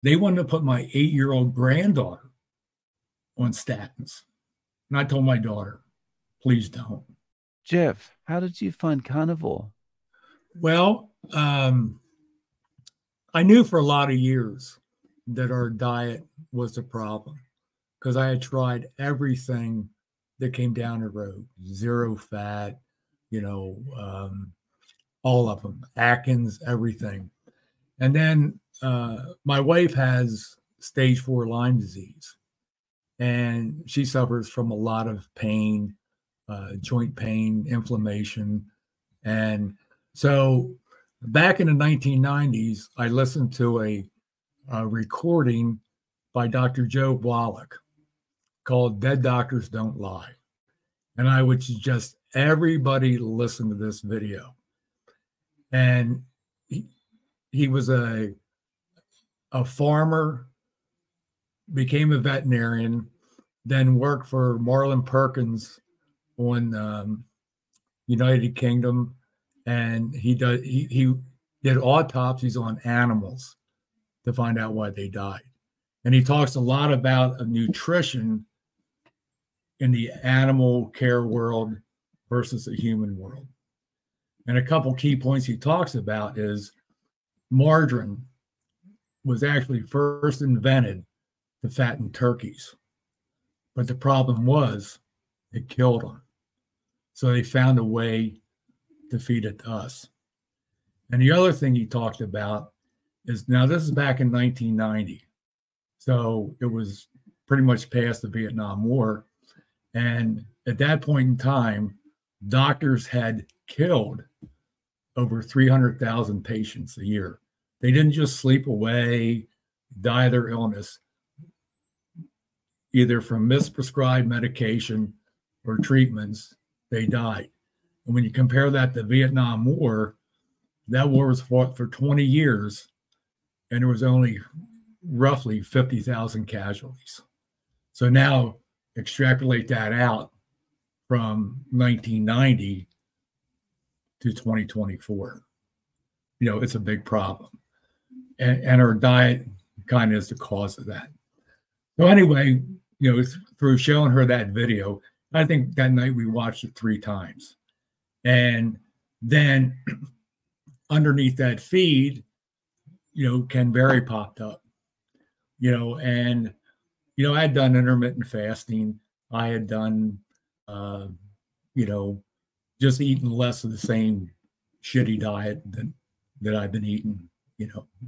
They wanted to put my 8-year-old granddaughter on statins. And I told my daughter, please don't. Jeff, how did you find carnivore? Well, I knew for a lot of years that our diet was the problem because I had tried everything that came down the road, zero fat, all of them, Atkins, everything. And then my wife has stage 4 Lyme disease, and she suffers from a lot of pain, joint pain, inflammation. And so back in the 1990s, I listened to a recording by Dr. Joe Wallach called Dead Doctors Don't Lie. And I would suggest everybody listen to this video. And he was a farmer, became a veterinarian, then worked for Marlin Perkins on United Kingdom, and he did autopsies on animals to find out why they died. And he talks a lot about nutrition in the animal care world versus the human world. And a couple key points he talks about is margarine was actually first invented to fatten turkeys. But the problem was it killed them. So they found a way to feed it to us. And the other thing he talked about is, now this is back in 1990. So it was pretty much past the Vietnam War. And at that point in time, doctors had killed over 300,000 patients a year. They didn't just sleep away, die of their illness, either from misprescribed medication or treatments. They died. And when you compare that to the Vietnam War, that war was fought for 20 years, and there was only roughly 50,000 casualties. So now extrapolate that out from 1990 to 2024. It's a big problem. And our diet kind of is the cause of that. So anyway, through showing her that video, I think that night we watched it 3 times. And then underneath that feed, Ken Berry popped up, and, I had done intermittent fasting. I had done, just eating less of the same shitty diet that I've been eating,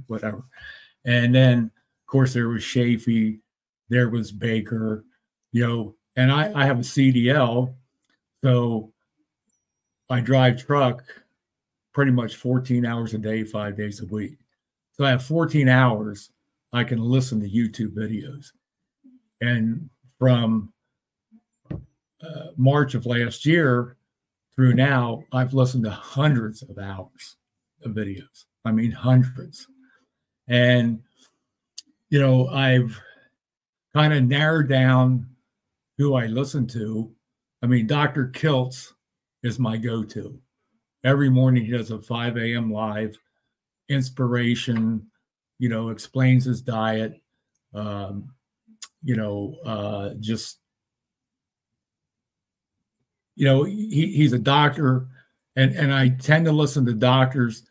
whatever. And then, of course, there was Chafee, there was Baker, and I have a CDL, so I drive truck pretty much 14 hours a day, 5 days a week. So I have 14 hours I can listen to YouTube videos. And from March of last year through now, I've listened to hundreds of hours of videos. I mean, hundreds. And, I've kind of narrowed down who I listen to. I mean, Dr. Kiltz is my go-to. Every morning he does a 5 a.m. live, inspiration, explains his diet, he's a doctor, and I tend to listen to doctors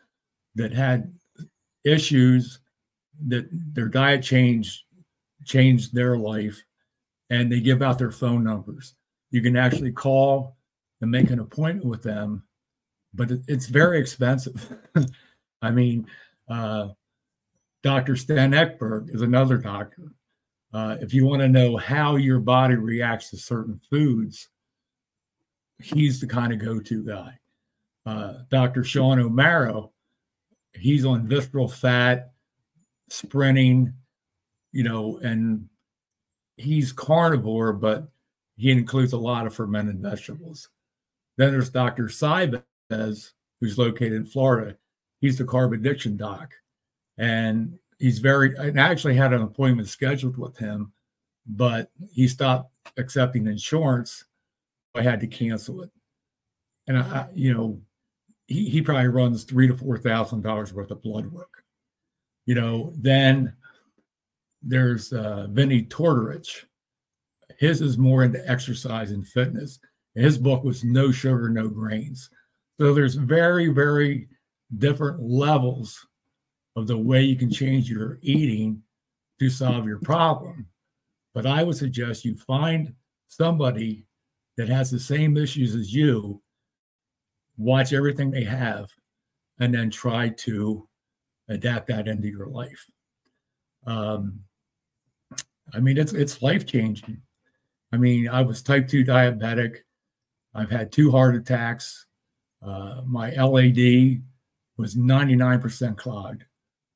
that had issues that their diet changed their life, and they give out their phone numbers. You can actually call and make an appointment with them, but it's very expensive. I mean, Dr. Sten Ekberg is another doctor. If you want to know how your body reacts to certain foods, he's the kind of go-to guy. Dr. Sean O'Mara, he's on visceral fat, sprinting, and he's carnivore, but he includes a lot of fermented vegetables. Then there's Dr. Saibez, who's located in Florida. He's the carb addiction doc. And I actually had an appointment scheduled with him, but he stopped accepting insurance. I had to cancel it. And he probably runs $3,000 to $4,000 worth of blood work. Then there's Vinnie Tortorich. His is more into exercise and fitness. His book was No Sugar, No Grains. So there's very, very different levels of the way you can change your eating to solve your problem. But I would suggest you find somebody that has the same issues as you, watch everything they have, and then try to adapt that into your life. I mean, it's life-changing. I mean, I was type 2 diabetic. I've had 2 heart attacks. My LAD was 99% clogged.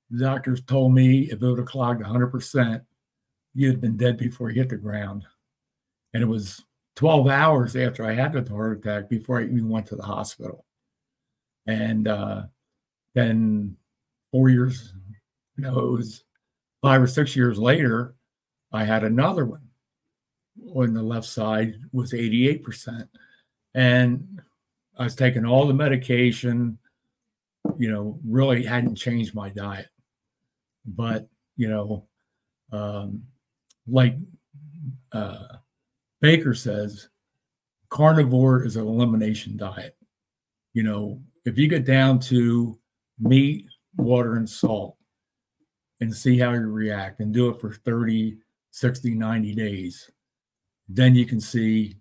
The doctors told me if it would have clogged 100%, you'd have been dead before you hit the ground. And it was 12 hours after I had the heart attack before I even went to the hospital. And then 4 years, it was 5 or 6 years later, I had another one. On the left side was 88%. And I was taking all the medication, really hadn't changed my diet. But, like Baker says, carnivore is an elimination diet. If you get down to meat, water, and salt and see how you react and do it for 30, 60, 90 days, then you can see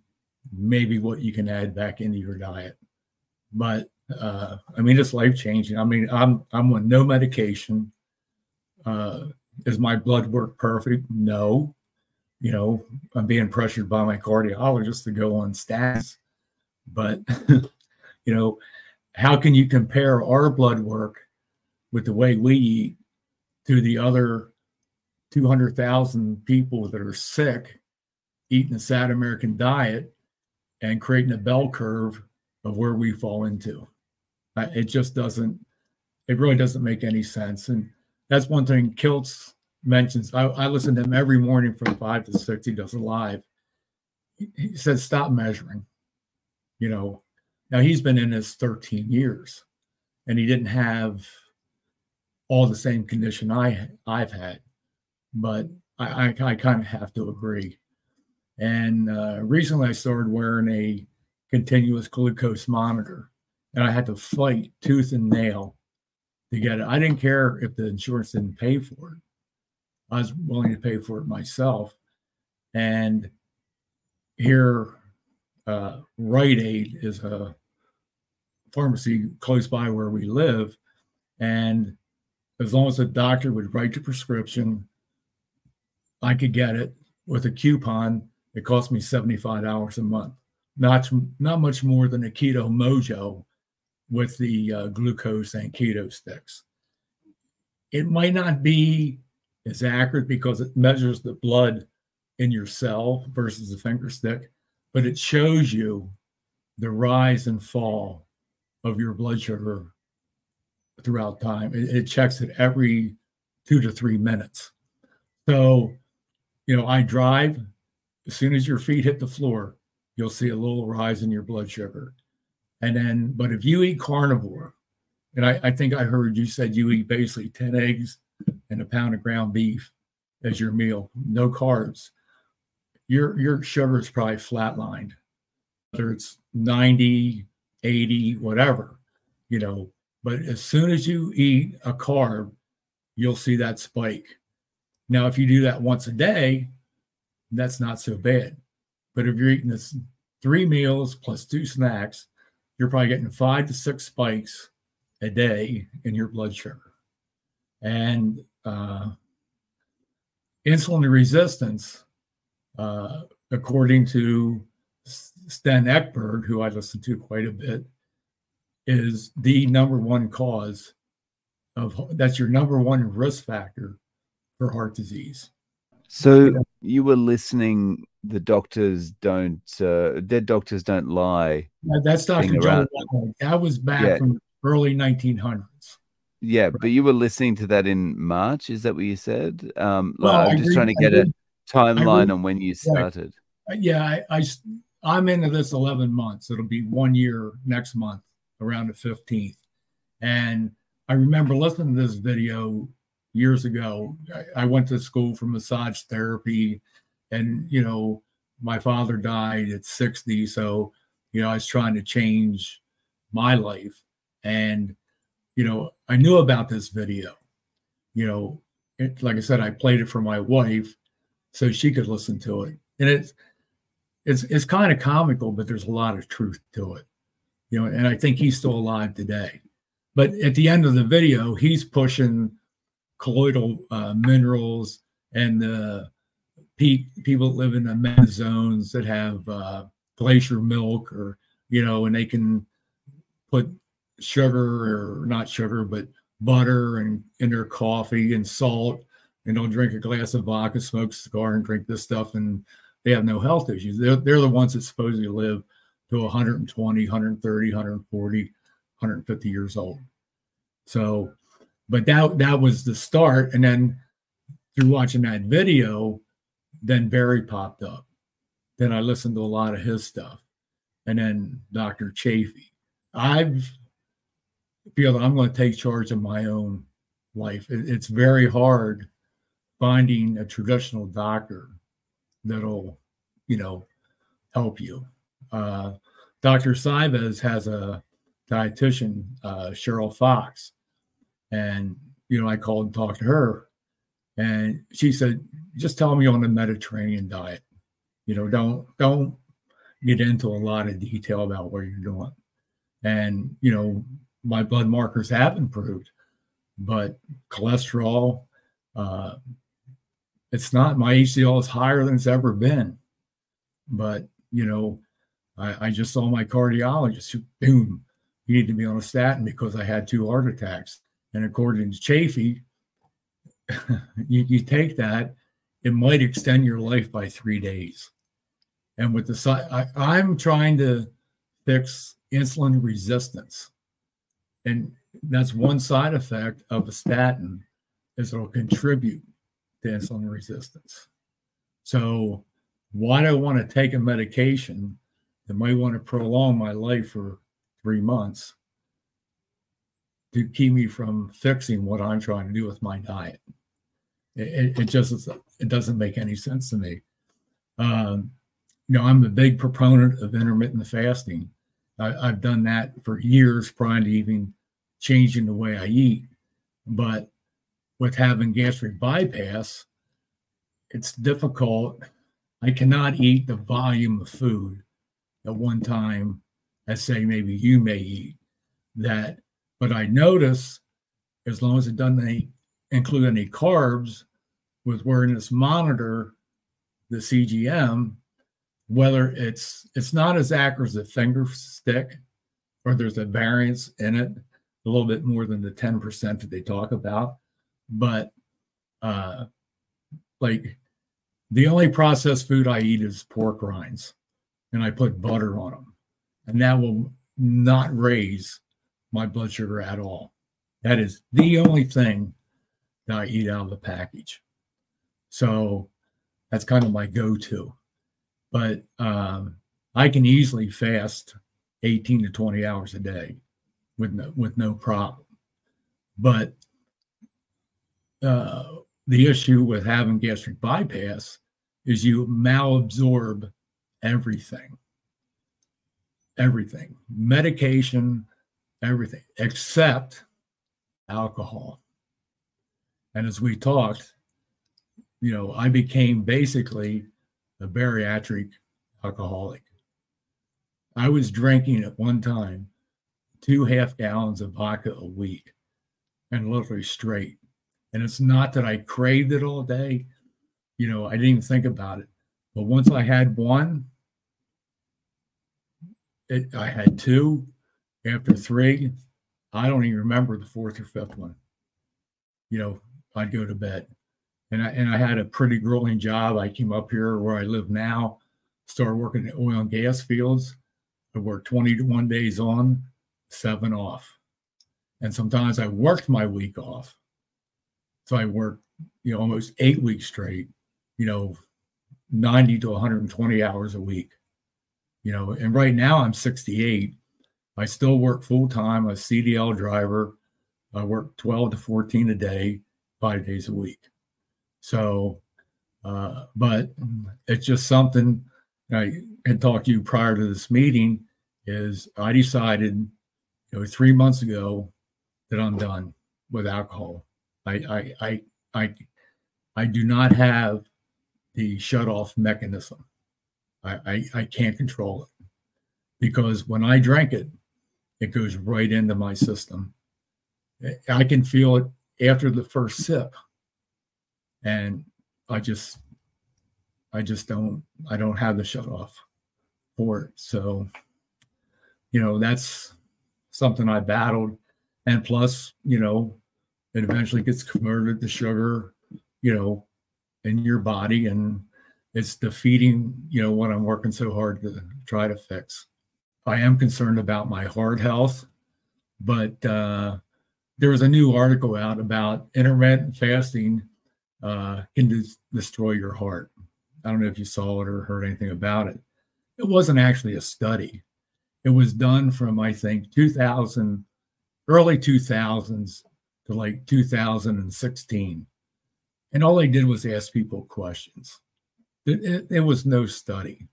maybe what you can add back into your diet. But I mean, it's life changing. I mean, I'm on no medication. Is my blood work perfect? No. I'm being pressured by my cardiologist to go on statins. But how can you compare our blood work with the way we eat to the other 200,000 people that are sick eating a sad American diet and creating a bell curve of where we fall into? It just doesn't, it really doesn't make any sense. And that's one thing Kiltz mentions. I listen to him every morning from 5 to 6. He does it live. He says, stop measuring. Now he's been in this 13 years and he didn't have all the same condition I've had, but I kind of have to agree. And recently I started wearing a continuous glucose monitor, and I had to fight tooth and nail to get it. I didn't care if the insurance didn't pay for it. I was willing to pay for it myself. And here, Rite Aid is a pharmacy close by where we live. And as long as the doctor would write the prescription, I could get it with a coupon. It cost me $75 a month. Not much more than a Keto Mojo with the glucose and keto sticks. It might not be as accurate because it measures the blood in your cell versus a finger stick, but it shows you the rise and fall of your blood sugar throughout time. It checks it every 2 to 3 minutes. So, I drive. As soon as your feet hit the floor, you'll see a little rise in your blood sugar. And then, but if you eat carnivore, and I think I heard you said you eat basically 10 eggs and a pound of ground beef as your meal, no carbs, your sugar is probably flatlined, whether it's 90, 80, whatever, but as soon as you eat a carb, you'll see that spike. Now, if you do that once a day, that's not so bad. But if you're eating this 3 meals plus 2 snacks, you're probably getting 5 to 6 spikes a day in your blood sugar. And insulin resistance, according to Sten Ekberg, who I listen to quite a bit, is the #1 cause that's your #1 risk factor for heart disease. So you were listening, the doctors don't, dead doctors don't lie. That's Dr. John Wetmore. That was back from early 1900s. Yeah, right. But you were listening to that in March, is that what you said? I'm just trying to get a timeline on when you started. Right. Yeah, I'm into this 11 months. It'll be 1 year next month, around the 15th. And I remember listening to this video, years ago, I went to school for massage therapy, and, you know, my father died at 60. So, you know, I was trying to change my life. And, you know, I knew about this video, you know, like I said, I played it for my wife so she could listen to it. And it's kind of comical, but there's a lot of truth to it, you know, and I think he's still alive today. But at the end of the video, he's pushing colloidal minerals and people live in the med zones that have glacier milk, or, you know, and they can put sugar, or not sugar, but butter in their coffee and salt, and they'll drink a glass of vodka, smoke a cigar, and drink this stuff, and they have no health issues. They're the ones that supposedly live to 120, 130, 140, 150 years old. So, but that was the start. And then through watching that video, then Barry popped up. Then I listened to a lot of his stuff. And then Dr. Chafee. I feel that I'm going to take charge of my own life. It's very hard finding a traditional doctor that'll, you know, help you. Dr. Saivez has a dietitian, Cheryl Fox. And, you know, I called and talked to her, and she said, just tell me on the Mediterranean diet. You know, don't get into a lot of detail about what you're doing. And, you know, my blood markers have improved, but cholesterol, it's not, my HDL is higher than it's ever been. But, you know, I just saw my cardiologist, boom, you need to be on a statin because I had 2 heart attacks. And according to Chafee, you take that, it might extend your life by 3 days. And with the I'm trying to fix insulin resistance. And that's one side effect of a statin, is it'll contribute to insulin resistance. So why do I want to take a medication that might want to prolong my life for 3 months to keep me from fixing what I'm trying to do with my diet? It just, it doesn't make any sense to me. You know, I'm a big proponent of intermittent fasting. I've done that for years prior to even changing the way I eat. But with having gastric bypass, it's difficult. I cannot eat the volume of food at one time as, say, maybe you may eat that. But I notice, as long as it doesn't include any carbs, with wearing this monitor, the CGM, whether it's not as accurate as a finger stick, or there's a variance in it, a little bit more than the 10% that they talk about. But like, the only processed food I eat is pork rinds, and I put butter on them, and that will not raise my blood sugar at all. That is the only thing that I eat out of the package. So that's kind of my go-to. But I can easily fast 18 to 20 hours a day with no problem. But the issue with having gastric bypass is you malabsorb everything, medication, everything, except alcohol. And as we talked, you know, I became basically a bariatric alcoholic. I was drinking at one time 2.5 gallons of vodka a week, and literally straight. And it's not that I craved it all day. You know, I didn't even think about it. But once I had one, I had 2. After 3, I don't even remember the 4th or 5th one. You know, I'd go to bed. And I had a pretty grueling job. I came up here where I live now, started working in oil and gas fields. I worked 21 days on, 7 off. And sometimes I worked my week off. So I worked, you know, almost 8 weeks straight, you know, 90 to 120 hours a week, you know. And right now I'm 68. I still work full time. I'm a CDL driver. I work 12 to 14 a day. 5 days a week. So, but it's just something I had talked to you prior to this meeting. Is I decided, 3 months ago that I'm done with alcohol. I do not have the shut off mechanism. I can't control it, because when I drink it, it goes right into my system. I can feel it after the first sip, and I don't have the shut off for it. So, that's something I battled. And plus, it eventually gets converted to sugar, in your body, and it's defeating, what I'm working so hard to try to fix. I am concerned about my heart health, but there was a new article out about intermittent fasting can destroy your heart. I don't know if you saw it or heard anything about it. It wasn't actually a study. It was done from, I think, early 2000s to like 2016. And all they did was ask people questions. It was no study.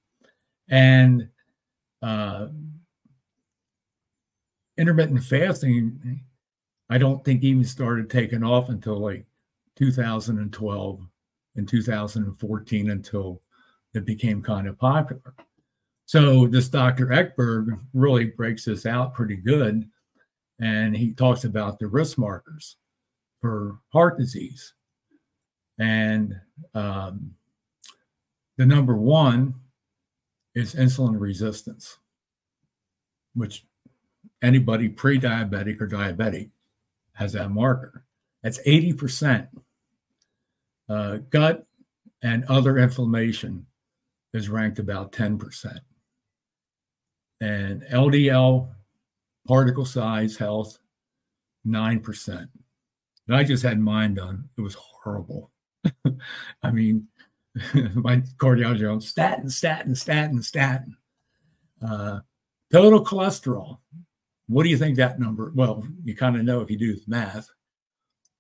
And intermittent fasting, I don't think even started taking off until like 2012 and 2014, until it became kind of popular. So this Dr. Ekberg really breaks this out pretty good. And he talks about the risk markers for heart disease. And the number one is insulin resistance, which anybody pre-diabetic or diabetic has that marker. That's 80%. Gut and other inflammation is ranked about 10%. And LDL, particle size health, 9%. And I just had mine done. It was horrible. I mean, my cardiologist, statin. Total cholesterol. What do you think that number? Well, you kind of know if you do the math.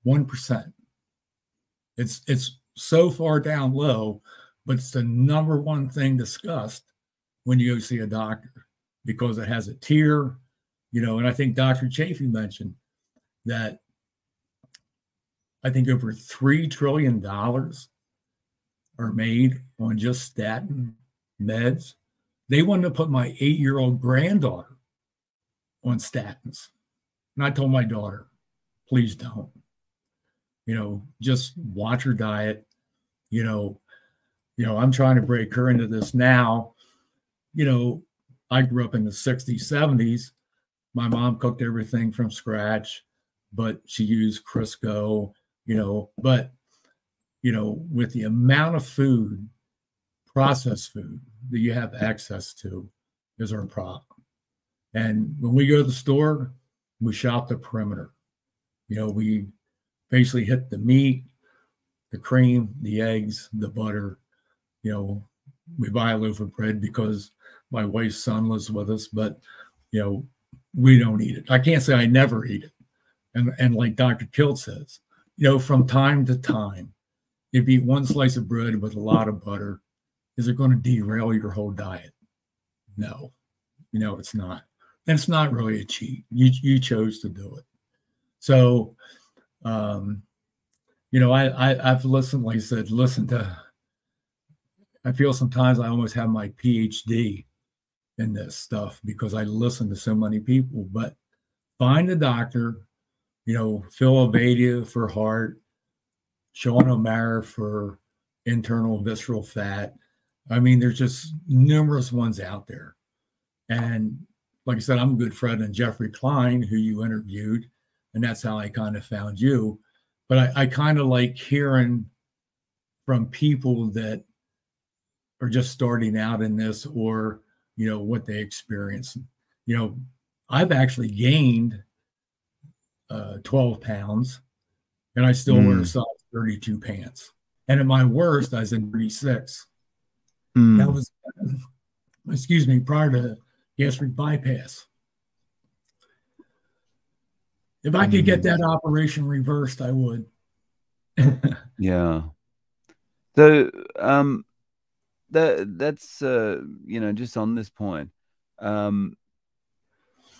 1%. It's so far down low, but it's the number one thing discussed when you go see a doctor, because it has a tier, and I think Dr. Chafee mentioned that I think over $3 trillion are made on just statin meds. They wanted to put my 8-year-old granddaughter on statins. And I told my daughter, please don't. Just watch her diet. I'm trying to break her into this now. I grew up in the 60s, 70s. My mom cooked everything from scratch, but she used Crisco, but, with the amount of food, processed food that you have access to is our problem. And when we go to the store, we shop the perimeter. We basically hit the meat, the cream, the eggs, the butter. We buy a loaf of bread because my wife's son lives with us, but, we don't eat it. I can't say I never eat it. And like Dr. Kilt says, from time to time, if you eat one slice of bread with a lot of butter, is it going to derail your whole diet? No, it's not. And it's not really a cheat. You chose to do it. So, I've listened, like I said, I feel sometimes I almost have my PhD in this stuff because I listen to so many people. But find a doctor, Phil Ovadia for heart, Sean O'Mara for internal visceral fat. I mean, there's just numerous ones out there. And like I said, I'm a good friend of Jeffrey Klein, who you interviewed, and that's how I kind of found you. But I kind of like hearing from people that are just starting out in this, or, what they experience. I've actually gained 12 pounds, and I still wear a size 32 pants. And at my worst, I was in 36. That was, prior to gastric bypass. If I could get that operation reversed, I would. Yeah. So, that's you know, just on this point, um,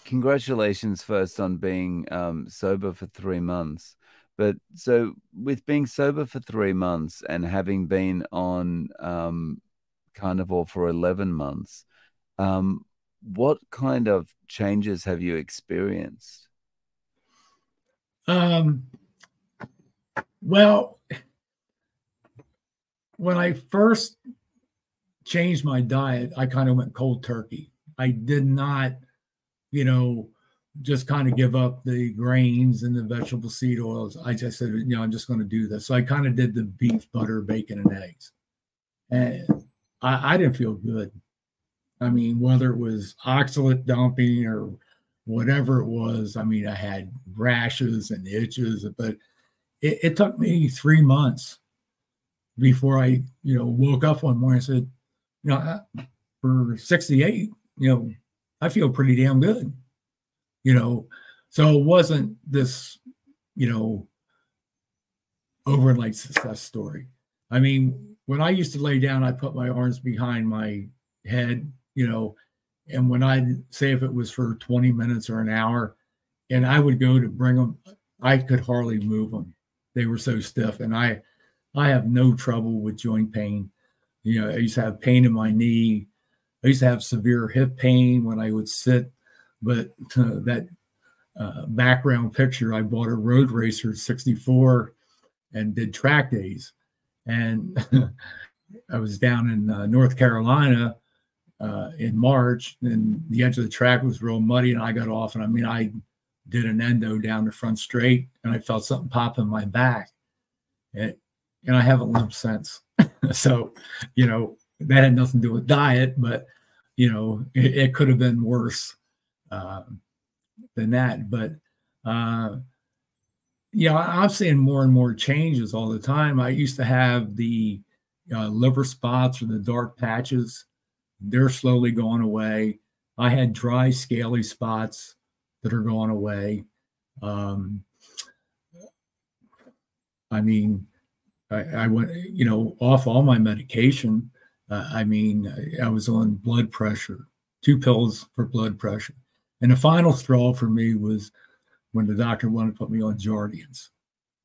congratulations first on being sober for 3 months. But so with being sober for 3 months and having been on carnivore for 11 months, what kind of changes have you experienced? Um, well, when I first changed my diet, I kind of went cold turkey. I did not, you know, just kind of give up the grains and the vegetable seed oils. I just said, you know, I'm just going to do this. So I kind of did the beef, butter, bacon, and eggs. And I didn't feel good. I mean, whether it was oxalate dumping or whatever it was, I mean, I had rashes and itches, but it took me 3 months before I, you know, woke up one morning and said, you know, for 68, you know, I feel pretty damn good, you know. So it wasn't this, you know, overnight success story. I mean, when I used to lay down, I put my arms behind my head, you know, and when I'd say if it was for 20 minutes or an hour, and I would go to bring them, I could hardly move them. They were so stiff. And I have no trouble with joint pain. You know, I used to have pain in my knee. I used to have severe hip pain when I would sit, but that background picture, I bought a road racer 64 and did track days. And I was down in North Carolina in March, and the edge of the track was real muddy, and I got off. And I mean, I did an endo down the front straight, and I felt something pop in my back. And I haven't limped since. So, you know, that had nothing to do with diet, but, you know, it could have been worse than that. But, yeah, I'm seeing more and more changes all the time. I used to have the liver spots or the dark patches. They're slowly going away. I had dry, scaly spots that are going away. I mean, I went, you know, off all my medication. I mean, I was on blood pressure, 2 pills for blood pressure. And the final straw for me was when the doctor wanted to put me on Jardians.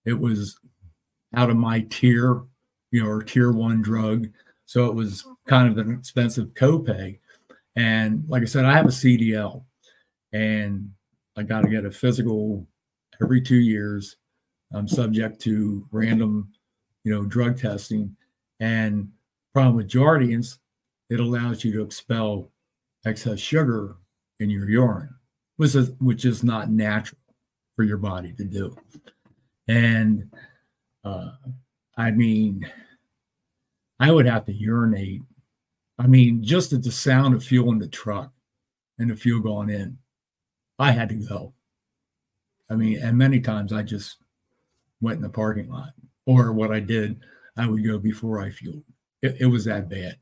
It was out of my tier, you know, or tier 1 drug. So it was kind of an expensive copay. And like I said, I have a CDL and I got to get a physical every 2 years. I'm subject to random, you know, drug testing. And problem with Jardians, it allows you to expel excess sugar in your urine, which is not natural for your body to do. And I mean, I would have to urinate. I mean, just at the sound of fuel in the truck and the fuel going in, I had to go. I mean, and many times I just went in the parking lot, or what I did, I would go before I fueled. It was that bad.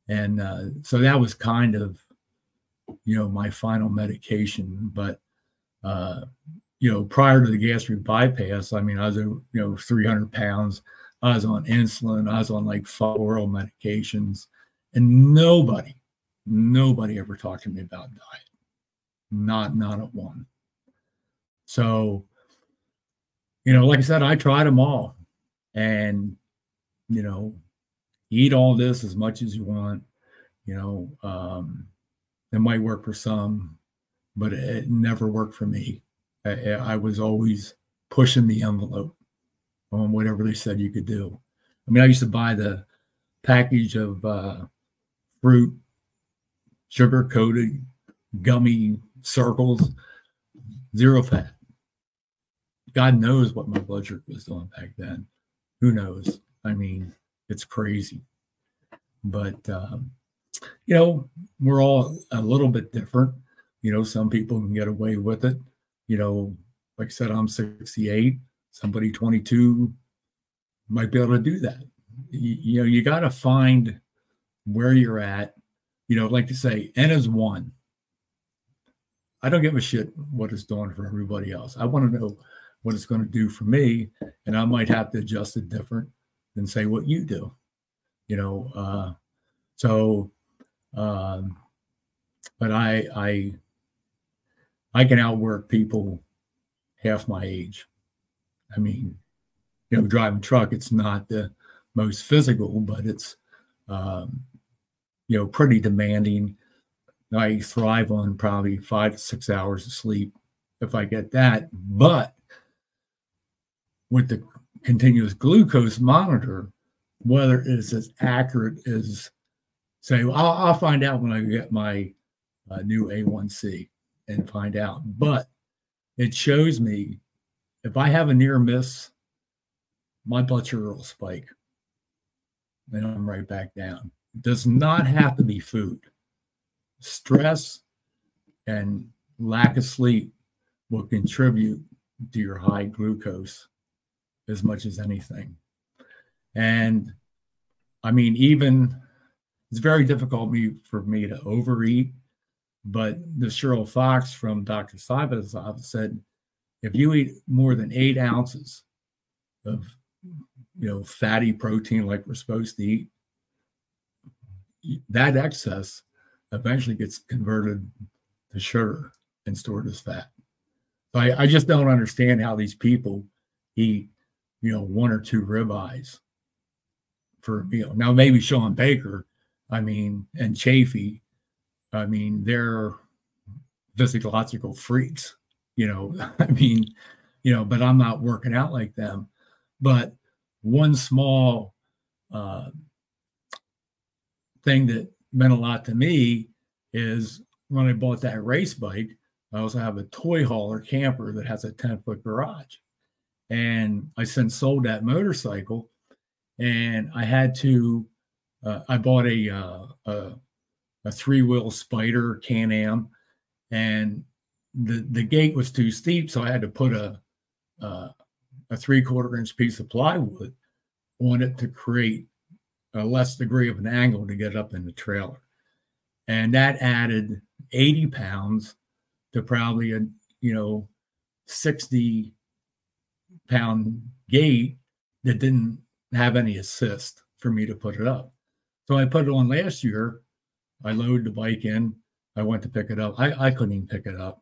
And so that was kind of, you know, my final medication. But, you know, prior to the gastric bypass, I mean, I was, you know, 300 pounds. I was on insulin. I was on like 4 oral medications. And nobody ever talked to me about diet. Not at one. So, you know, like I said, I tried them all. And, you know, eat all this as much as you want. You know, it might work for some, but it never worked for me. I was always pushing the envelope on whatever they said you could do. I mean, I used to buy the package of fruit, sugar-coated, gummy circles, 0 fat. God knows what my blood sugar was doing back then. Who knows? I mean, it's crazy. But, you know, we're all a little bit different. You know, some people can get away with it. You know, like I said, I'm 68. Somebody 22 might be able to do that. You know, you got to find where you're at. You know, like to say, N is 1. I don't give a shit what it's doing for everybody else. I want to know what it's going to do for me, and I might have to adjust it different than say what you do, you know. So, but I can outwork people half my age. I mean, you know, driving truck, it's not the most physical, but it's, you know, pretty demanding. I thrive on probably 5 to 6 hours of sleep if I get that. But with the continuous glucose monitor, whether it's as accurate as, say, I'll find out when I get my new A1C and find out. But it shows me if I have a near miss, my blood sugar will spike. Then I'm right back down. It does not have to be food. Stress and lack of sleep will contribute to your high glucose as much as anything. And I mean, even it's very difficult for me to overeat, but the Cheryl Fox from Dr. Saiba's office said, if you eat more than 8 ounces of, you know, fatty protein like we're supposed to eat, that excess eventually gets converted to sugar and stored as fat. So I just don't understand how these people eat, you know, 1 or 2 ribeyes for a meal. Now, maybe Sean Baker, I mean, and Chafee, I mean, they're physiological freaks, you know. I mean, you know, but I'm not working out like them. But one small thing that meant a lot to me is when I bought that race bike, I also have a toy hauler camper that has a 10-foot garage. And I since sold that motorcycle, and I had to, I bought a 3-wheel Spider Can-Am, and the gate was too steep, so I had to put a 3/4 inch piece of plywood on it to create a less degree of an angle to get up in the trailer. And that added 80 pounds to probably a, you know, 60-pound gate that didn't have any assist for me to put it up. So I put it on last year. I loaded the bike in. I went to pick it up. I couldn't even pick it up.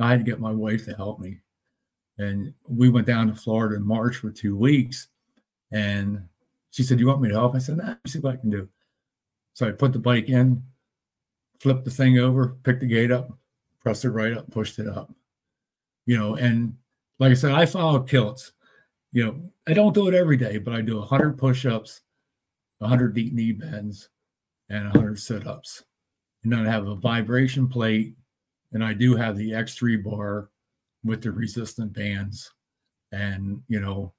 I had to get my wife to help me. And we went down to Florida in March for 2 weeks. And she said, "You want me to help?" I said, "Nah, let me see what I can do." So I put the bike in, flipped the thing over, picked the gate up, pressed it right up, pushed it up. You know, and like I said, I follow kilts. You know, I don't do it every day, but I do 100 push-ups, 100 deep knee bends, and 100 sit-ups. And then I have a vibration plate, and I do have the X3 bar with the resistant bands. And, you know,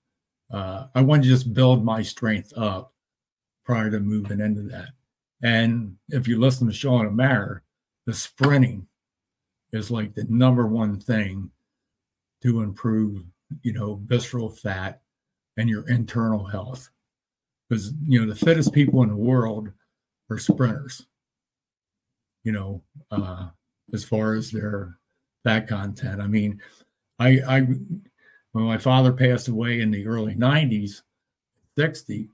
I want to just build my strength up prior to moving into that. And if you listen to Sean O'Mara, the sprinting is like the #1 thing to improve, you know, visceral fat and your internal health. Because, you know, the fittest people in the world are sprinters, you know, as far as their fat content. I mean, when my father passed away in the early 90s, 60,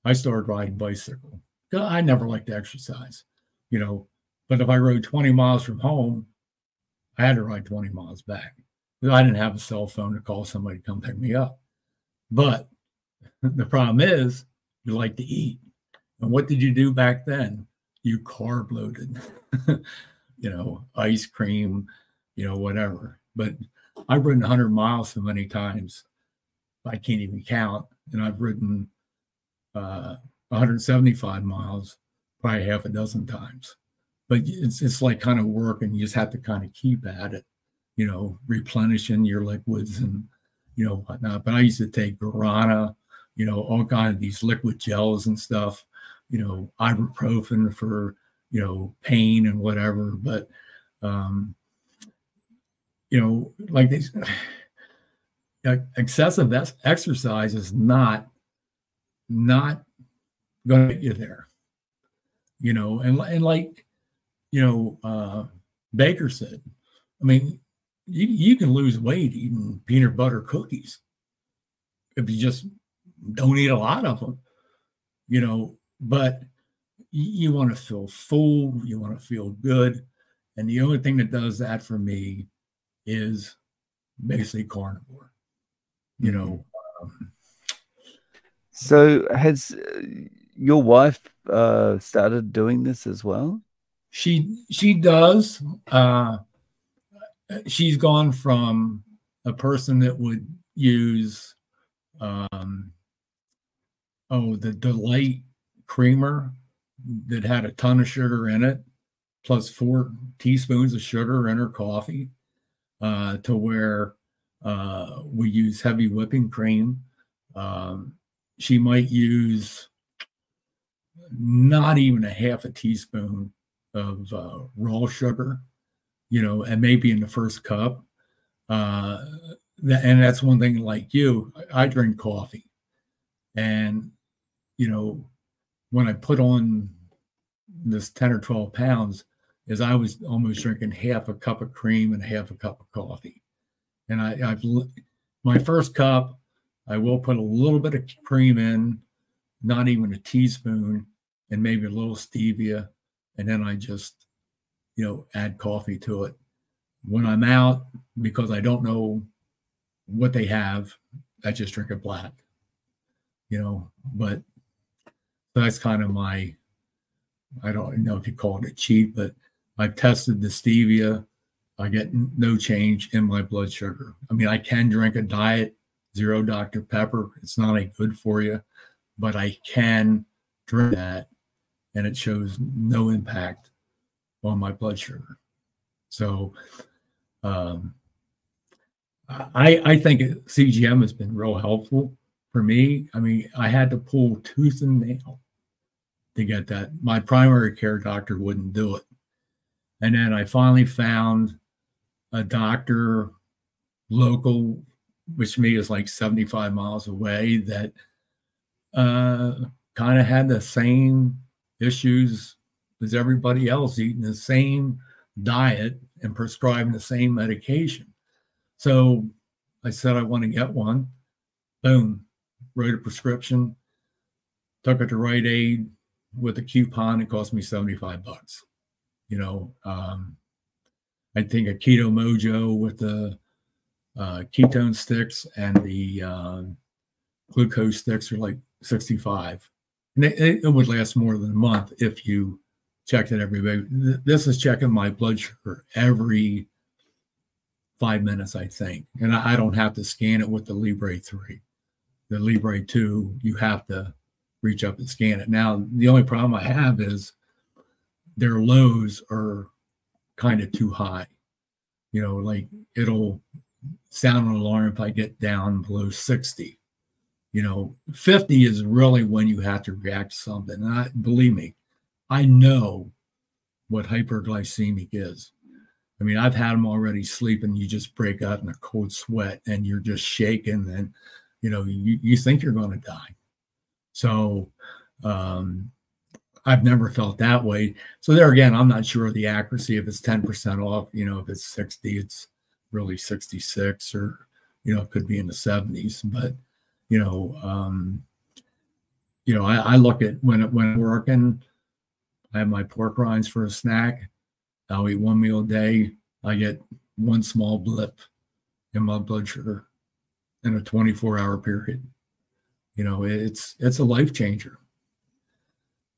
I started riding bicycle. I never liked to exercise, you know, but if I rode 20 miles from home, I had to ride 20 miles back. I didn't have a cell phone to call somebody to come pick me up. But the problem is you like to eat. And what did you do back then? You carb loaded, you know, ice cream, you know, whatever. But I've ridden 100 miles so many times, I can't even count. And I've ridden 175 miles probably half a dozen times. But it's like kind of work, and you just have to kind of keep at it, you know, replenishing your liquids and, you know, whatnot. But I used to take guarana, you know, all kinds of these liquid gels and stuff, you know, ibuprofen for, you know, pain and whatever. But, you know, like this, excessive exercise is not going to get you there, you know, and like, you know, Baker said, I mean, you can lose weight eating peanut butter cookies if you just don't eat a lot of them, but you want to feel full, you want to feel good. And the only thing that does that for me is basically carnivore, you know. So has your wife started doing this as well? She does. She's gone from a person that would use the Delight creamer that had a ton of sugar in it, plus 4 teaspoons of sugar in her coffee, to where we use heavy whipping cream. She might use not even a half a teaspoon of raw sugar, and maybe in the first cup. And that's one thing, like you, I drink coffee. And, when I put on this 10 or 12 pounds, is I was almost drinking half a cup of cream and half a cup of coffee. And I've my first cup, I will put a little bit of cream in, not even a teaspoon, and maybe a little stevia. And then I just, add coffee to it. When I'm out, because I don't know what they have, I just drink it black, but that's kind of my, I don't know if you call it a cheat, but I've tested the stevia. I get no change in my blood sugar. I mean, I can drink a diet 0 Dr. Pepper. It's not a good for you, but I can drink that and it shows no impact on my blood sugar. So I think CGM has been real helpful for me. I mean, I had to pull tooth and nail to get that. My primary care doctor wouldn't do it. And then I finally found a doctor local, which to me is like 75 miles away, that kind of had the same issues as everybody else, eating the same diet and prescribing the same medication. So I said, I want to get one. Boom, wrote a prescription, took it to Rite Aid with a coupon. It cost me $75. I think a Keto Mojo with the ketone sticks and the glucose sticks are like 65. And it would last more than a month if you checked it every day. This is checking my blood sugar every 5 minutes, I think. And I don't have to scan it with the Libre 3. The Libre 2, you have to reach up and scan it. Now, the only problem I have is their lows are kind of too high. Like it'll sound an alarm if I get down below 60. 50 is really when you have to react to something. And believe me, I know what hyperglycemic is. I mean, I've had them already sleeping. You just break out in a cold sweat and you're just shaking and, you think you're going to die. So I've never felt that way. So there again, I'm not sure of the accuracy. If it's 10% off, if it's 60, it's really 66 or, it could be in the 70s. But, I look at when I'm working, I have my pork rinds for a snack. I'll eat one meal a day. I get one small blip in my blood sugar in a 24-hour period. It's a life changer.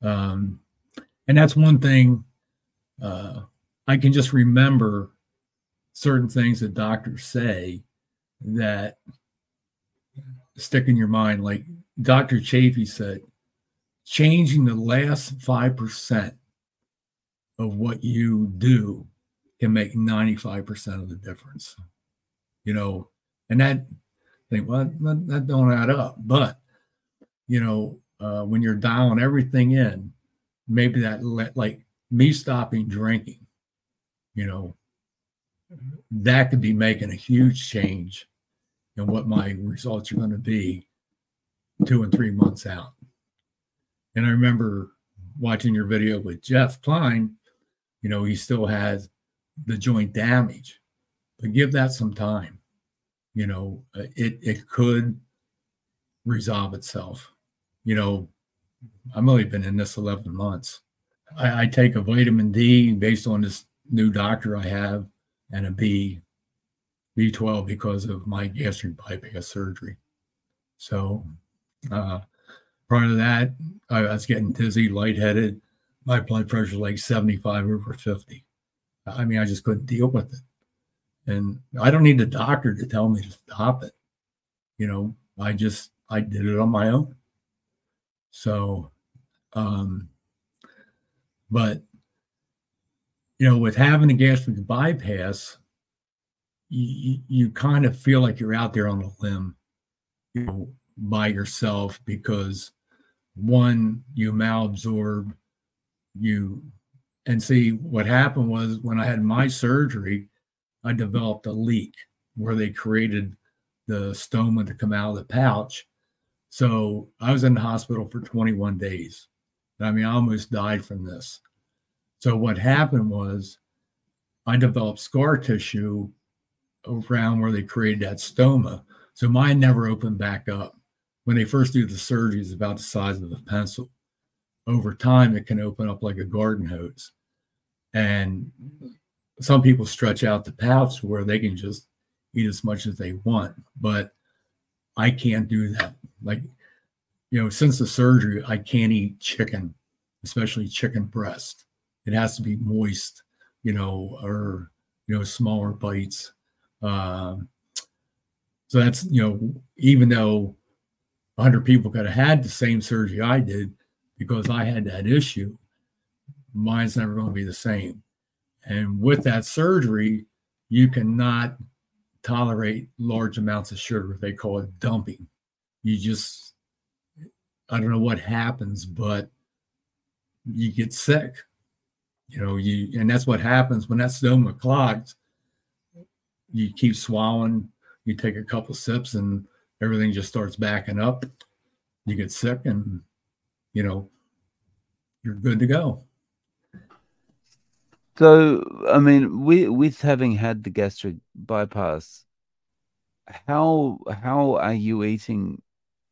And that's one thing I can just remember certain things that doctors say that stick in your mind. Like Dr. Chafee said, changing the last 5% of what you do can make 95% of the difference. And that think, well, that don't add up. But, when you're dialing everything in, maybe that like me stopping drinking, that could be making a huge change in what my results are going to be 2 and 3 months out. And I remember watching your video with Jeff Klein, he still has the joint damage, but give that some time. You know, it could resolve itself. You know, I've only been in this 11 months. I take a vitamin D based on this new doctor I have, and a B12 because of my gastric bypass surgery. So prior to that, I was getting dizzy, lightheaded. My blood pressure was like 75/50. I mean, I just couldn't deal with it. And I don't need the doctor to tell me to stop it. You know, I did it on my own. So, but, you know, with having a gastric bypass, you kind of feel like you're out there on a limb, you know, by yourself, because one, you malabsorb, and see what happened was when I had my surgery, I developed a leak where they created the stoma to come out of the pouch. So I was in the hospital for 21 days. I mean, I almost died from this. So what happened was I developed scar tissue around where they created that stoma. So mine never opened back up. When they first do the surgery, it's about the size of a pencil. Over time, it can open up like a garden hose. And some people stretch out the pouch where they can just eat as much as they want, but I can't do that. Like, you know, since the surgery, I can't eat chicken, especially chicken breast. It has to be moist, you know, or, you know, smaller bites. So that's, you know, even though 100 people could have had the same surgery I did, because I had that issue, mine's never going to be the same. And with that surgery, you cannot tolerate large amounts of sugar. They call it dumping. You just, I don't know what happens, but you get sick. You know, and that's what happens when that stoma clogs. You keep swallowing, you take a couple sips, and everything just starts backing up. You get sick, and, you know, you're good to go. So, I mean, with having had the gastric bypass, how are you eating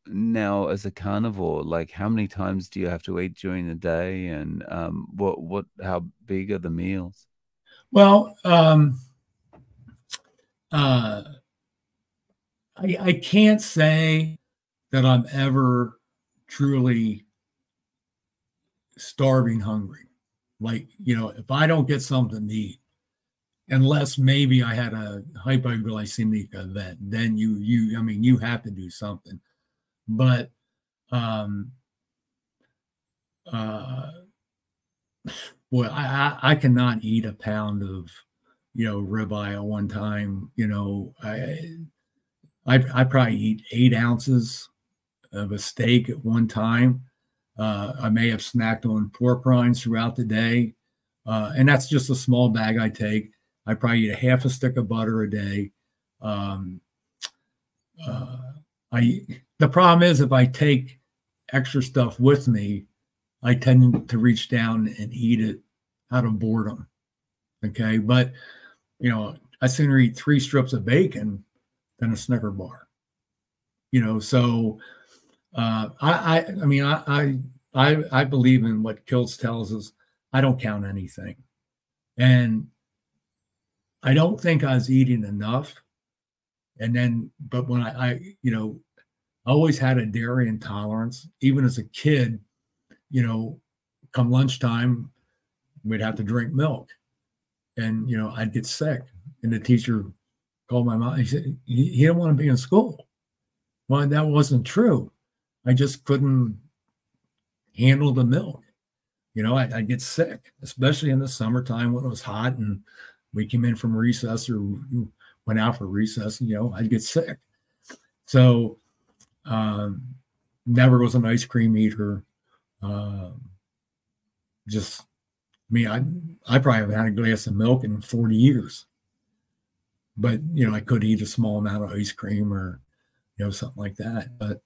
now as a carnivore? Like, how many times do you have to eat during the day, and how big are the meals? Well, I can't say that I'm ever truly starving hungry. Like, you know, if I don't get something to eat, unless maybe I had a hypoglycemic event, then I mean, you have to do something. But well, I cannot eat a pound of, you know, ribeye at one time. You know, I probably eat 8 ounces of a steak at one time. I may have snacked on pork rinds throughout the day. And that's just a small bag I take. I probably eat a half a stick of butter a day. The problem is, if I take extra stuff with me, I tend to reach down and eat it out of boredom. Okay. But, you know, I sooner eat 3 strips of bacon than a Snicker bar, you know? So, I mean, I believe in what Kiltz tells us. I don't count anything. And I don't think I was eating enough. And then, but when I you know, I always had a dairy intolerance. Even as a kid, you know, come lunchtime, we'd have to drink milk. And, you know, I'd get sick. And the teacher called my mom. He said, he didn't want to be in school. Well, that wasn't true. I just couldn't handle the milk. You know, I'd get sick, especially in the summertime when it was hot and we came in from recess or went out for recess, you know, I'd get sick. So never was an ice cream eater. Just, I mean, I probably haven't had a glass of milk in 40 years. But, you know, I could eat a small amount of ice cream or, you know, something like that. But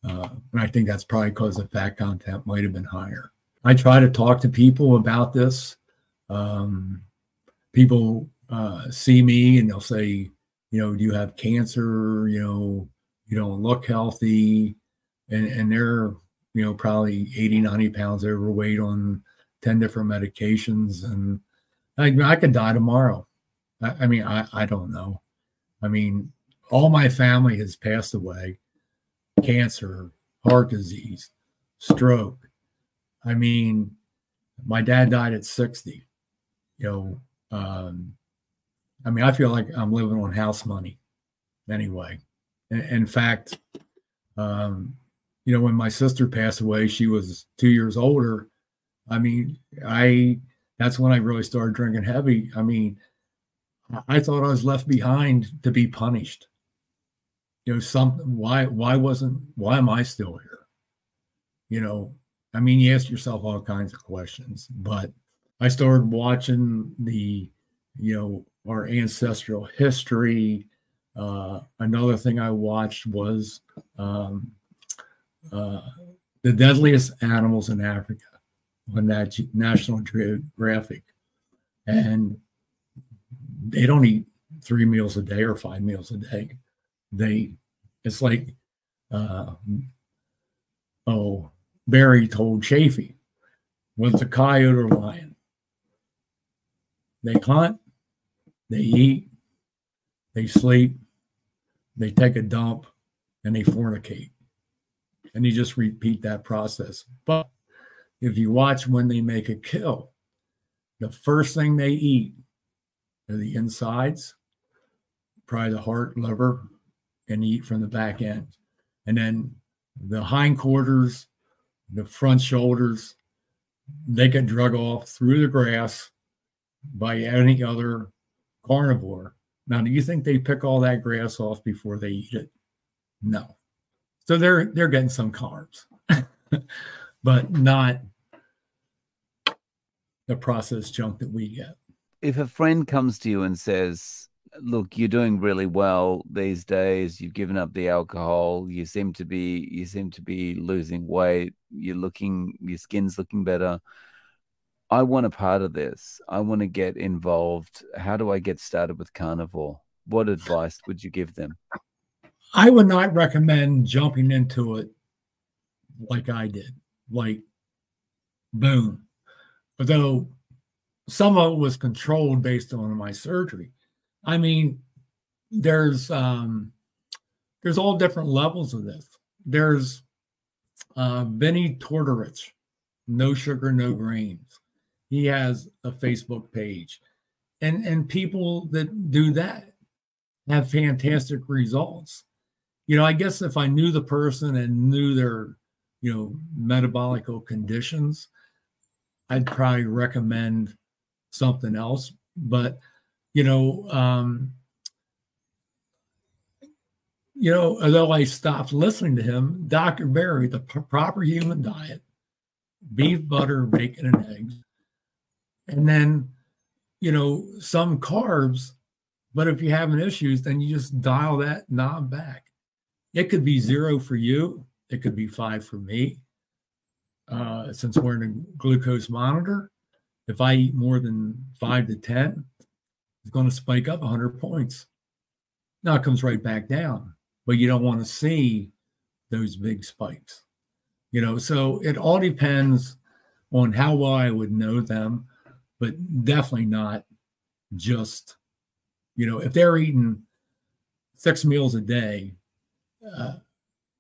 and I think that's probably because the fat content might have been higher. I try to talk to people about this. People see me and they'll say, do you have cancer? You don't look healthy. And they're, probably 80, 90 pounds overweight on 10 different medications. And I could die tomorrow. I don't know. All my family has passed away: cancer, heart disease, stroke. My dad died at 60. I feel like I'm living on house money anyway. In fact, when my sister passed away, she was 2 years older. That's when I really started drinking heavy. I thought I was left behind to be punished. Why am I still here? You ask yourself all kinds of questions, but I started watching our ancestral history. Another thing I watched was the deadliest animals in Africa on that National Geographic. And they don't eat 3 meals a day or 5 meals a day. It's like, Barry told Chafee, what's a coyote or lion? They hunt, they eat, they sleep, they take a dump, and they fornicate. And you just repeat that process. But if you watch when they make a kill, the first thing they eat are the insides, probably the heart, liver, and eat from the back end. And then the hindquarters, the front shoulders, they get drug off through the grass by any other carnivore. Now, do you think they pick all that grass off before they eat it? No. So they're getting some carbs, but not the processed junk that we get. If a friend comes to you and says, look, you're doing really well these days, you've given up the alcohol, you seem to be losing weight, your skin's looking better, I want a part of this, I want to get involved, how do I get started with carnivore? What advice would you give them? I would not recommend jumping into it like I did, like boom. Although some of it was controlled based on my surgery. There's all different levels of this. There's Vinny Tortorich, No Sugar, No Grains. He has a Facebook page. And people that do that have fantastic results. I guess if I knew the person and knew their, metabolic conditions, I'd probably recommend something else. But, although I stopped listening to him, Dr. Berry, the proper human diet, beef, butter, bacon, and eggs, and then, some carbs. But if you're having issues, then you just dial that knob back. It could be 0 for you. It could be 5 for me. Since we're in a glucose monitor, if I eat more than 5 to 10, it's going to spike up 100 points. Now it comes right back down, but you don't want to see those big spikes. So it all depends on how well I would know them, but definitely not just, if they're eating 6 meals a day,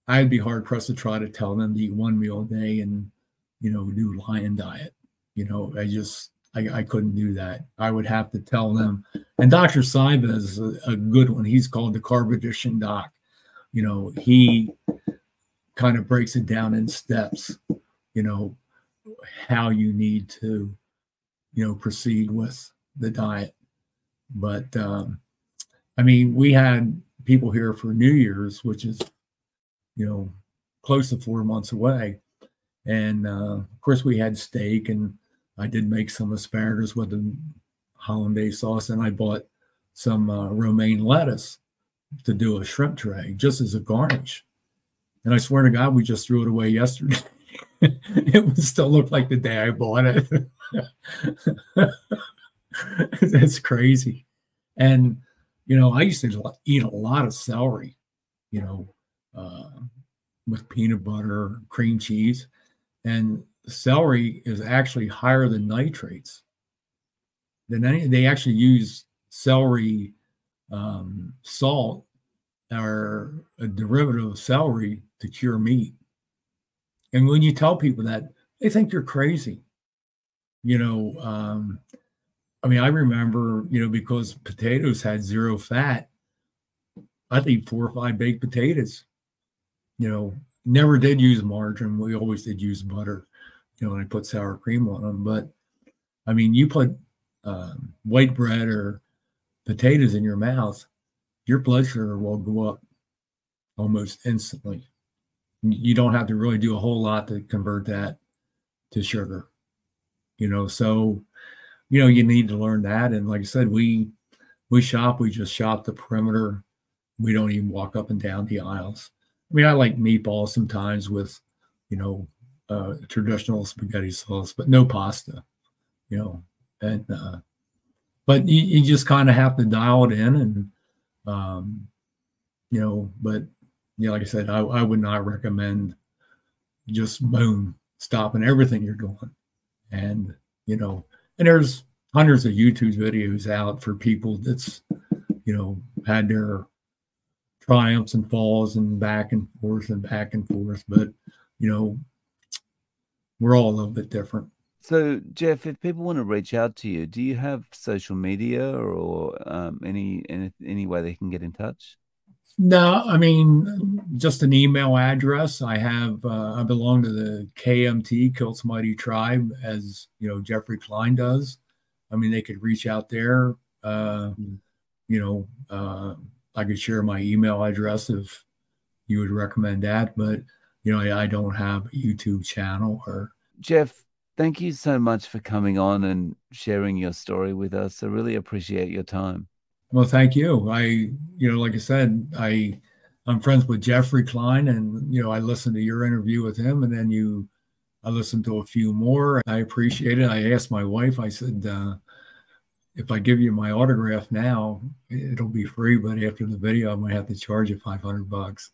I'd be hard pressed to try to tell them to eat 1 meal a day and, do lion diet. I couldn't do that. I would have to tell them. And Dr. Saiba is a good one. He's called the Carb Addiction Doc. He kind of breaks it down in steps, how you need to, proceed with the diet. But, we had people here for New Year's, which is, close to 4 months away. And of course we had steak, and I did make some asparagus with the hollandaise sauce, and I bought some romaine lettuce to do a shrimp tray just as a garnish. And I swear to God, we just threw it away yesterday. It would still look like the day I bought it. That's crazy. And, I used to eat a lot of celery, you know, uh, with peanut butter, cream cheese. And celery is actually higher than nitrates. They actually use celery salt, or a derivative of celery, to cure meat. And when you tell people that, they think you're crazy. I mean, I remember, because potatoes had zero fat, I'd eat 4 or 5 baked potatoes. Never did use margarine. We always did use butter, and I put sour cream on them. But I mean, you put white bread or potatoes in your mouth, your blood sugar will go up almost instantly. You don't have to really do a whole lot to convert that to sugar, so, you need to learn that. And like I said, we just shop the perimeter. We don't even walk up and down the aisles. I mean, I like meatballs sometimes with, traditional spaghetti sauce, but no pasta, and, but you just kind of have to dial it in. And, but like I said, I would not recommend just boom, stopping everything you're doing. And, and there's hundreds of YouTube videos out for people that's, had their triumphs and falls and back and forth and back and forth. But, we're all a little bit different. So, Jeff, if people want to reach out to you, do you have social media or any way they can get in touch? No, I mean, just an email address. I belong to the KMT, Kilt's Mighty Tribe, as Jeffrey Klein does. I mean, they could reach out there. I could share my email address if you would recommend that, but I don't have a YouTube channel. Or Jeff, thank you so much for coming on and sharing your story with us. I really appreciate your time. Well, thank you. Like I said, I'm friends with Jeffrey Klein, and I listened to your interview with him, and then I listened to a few more. I appreciate it. I asked my wife, I said, if I give you my autograph now, it'll be free, but after the video, I might have to charge you $500.